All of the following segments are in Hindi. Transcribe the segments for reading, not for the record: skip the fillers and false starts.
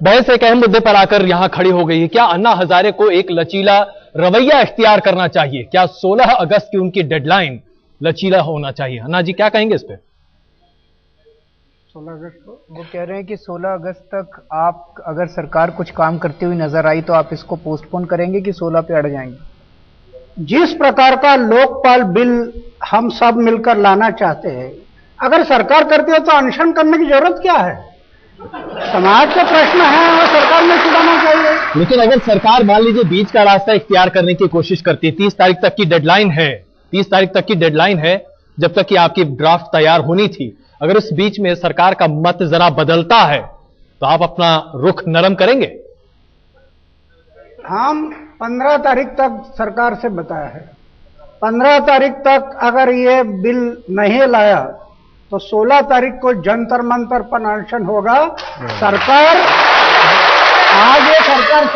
बहस एक अहम मुद्दे पर आकर यहां खड़ी हो गई है। क्या अन्ना हजारे को एक लचीला रवैया इख्तियार करना चाहिए? क्या 16 अगस्त की उनकी डेडलाइन लचीला होना चाहिए? अन्ना जी क्या कहेंगे इस पे? 16 अगस्त को वो कह रहे हैं कि 16 अगस्त तक आप अगर सरकार कुछ काम करती हुई नजर आई तो आप इसको पोस्टपोन करेंगे कि 16 पे अड़ जाएंगे? जिस प्रकार का लोकपाल बिल हम सब मिलकर लाना चाहते हैं, अगर सरकार करती है तो अनशन करने की जरूरत क्या है? समाज के प्रश्न है और सरकार ने छुड़ाना चाहिए। लेकिन अगर सरकार मान लीजिए बीच का रास्ता इख्तियार करने की कोशिश करती है, 30 तारीख तक की डेडलाइन है, 30 तारीख तक की डेडलाइन है जब तक कि आपकी ड्राफ्ट तैयार होनी थी, अगर उस बीच में सरकार का मत जरा बदलता है तो आप अपना रुख नरम करेंगे? हम 15 तारीख तक सरकार से बताया है, 15 तारीख तक अगर ये बिल नहीं लाया तो 16 तारीख को जंतर मंतर पर अनशन होगा। सरकार आज ये सरकार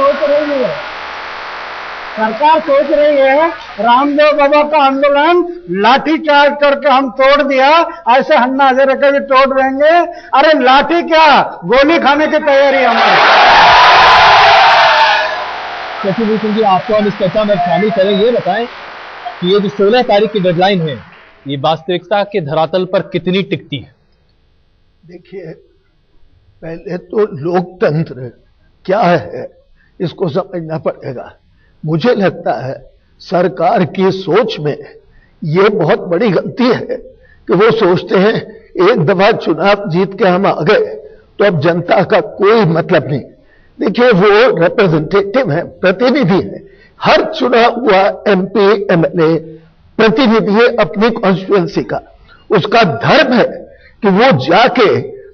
सोच रही है, रामदेव बाबा का आंदोलन लाठी चार्ज करके हम तोड़ दिया, ऐसे अन्ना हजारे का भी तोड़ देंगे। अरे लाठी क्या, गोली खाने की तैयारी हमारी। शशि भूषण जी, आपको हम इस चर्चा में शामिल करें, ये बताएं कि ये जो 16 तारीख की डेडलाइन है, ये वास्तविकता के धरातल पर कितनी टिकती है? देखिए, पहले तो लोकतंत्र क्या है इसको समझना पड़ेगा। मुझे लगता है सरकार की सोच में ये बहुत बड़ी गलती है कि वो सोचते हैं एक दफा चुनाव जीत के हम आ गए तो अब जनता का कोई मतलब नहीं। देखिए, वो रिप्रेजेंटेटिव है, प्रतिनिधि है। हर चुनाव हुआ एमपी एमएलए प्रतिनिधि है अपनी कॉन्स्टिट्यूएंसी का। उसका धर्म है कि वो जाके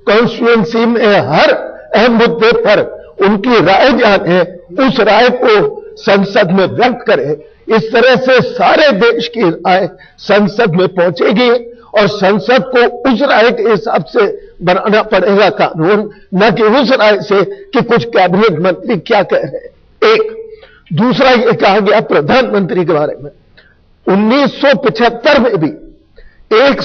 कॉन्स्टिट्यूएंसी में हर अहम मुद्दे पर उनकी राय जाने, उस राय को संसद में व्यक्त करे। इस तरह से सारे देश की राय संसद में पहुंचेगी और संसद को उस राय के हिसाब से बनाना पड़ेगा कानून, न कि उस राय से कि कुछ कैबिनेट मंत्री क्या कह रहे हैं। एक दूसरा ये कहा गया प्रधानमंत्री के बारे में, 1975 में भी एक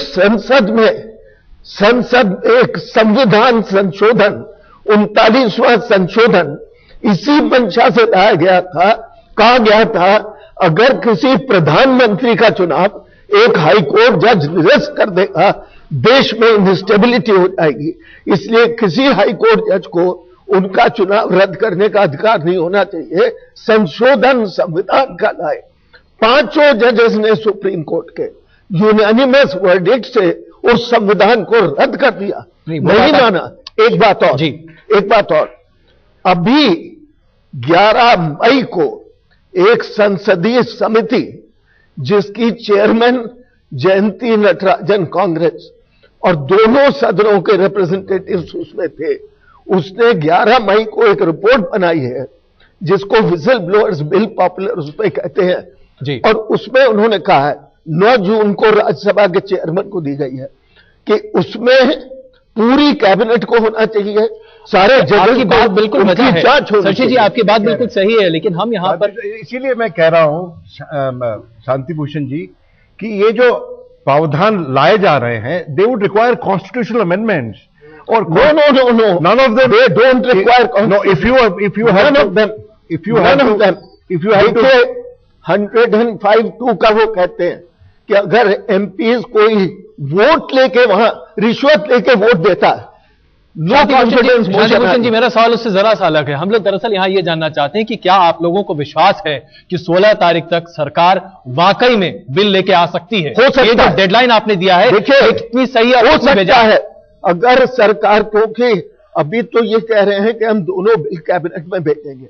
एक संविधान संशोधन 39वां संशोधन इसी मंशा से लाया गया था। कहा गया था अगर किसी प्रधानमंत्री का चुनाव एक हाईकोर्ट जज निरस्त कर देगा, देश में इंस्टेबिलिटी हो जाएगी। इसलिए किसी हाईकोर्ट जज को उनका चुनाव रद्द करने का अधिकार नहीं होना चाहिए। संशोधन संविधान का लाए। 5 जजेस ने सुप्रीम कोर्ट के यूनानिमस वर्डिक्ट से उस संविधान को रद्द कर दिया, नहीं माना। एक बात और, अभी 11 मई को एक संसदीय समिति जिसकी चेयरमैन जयंती नटराजन कांग्रेस और दोनों सदनों के रिप्रेजेंटेटिव्स उसमें थे, उसने 11 मई को एक रिपोर्ट बनाई है जिसको विजिल ब्लोअर्स बिल पॉपुलर उसमें कहते हैं जी। और उसमें उन्होंने कहा है 9 जून को राज्यसभा के चेयरमैन को दी गई है कि उसमें पूरी कैबिनेट को होना चाहिए। सारे जज की बात बिल्कुल जांच होनी। शशि जी, आपकी बात बिल्कुल सही है, लेकिन हम यहां पर इसीलिए मैं कह रहा हूं शांति भूषण जी कि ये जो प्रावधान लाए जा रहे हैं, they would require constitutional amendments. और no, none of them, they don't require no, if you have none of them 105(2) का वो कहते हैं कि अगर एमपीज कोई वोट लेके वहां रिश्वत लेके वोट देता है, नो कॉन्फिडेंस मोशन जी, मेरा सवाल उससे जरा सा अलग है। हम लोग दरअसल यहां ये जानना चाहते हैं कि क्या आप लोगों को विश्वास है कि 16 तारीख तक सरकार वाकई में बिल लेके आ सकती है? हो सकता है। ये जो डेडलाइन आपने दिया है, देखिए कितनी सही है? हो सकता है अगर सरकार, क्योंकि अभी तो ये कह रहे हैं कि हम दोनों बिल कैबिनेट में भेजेंगे।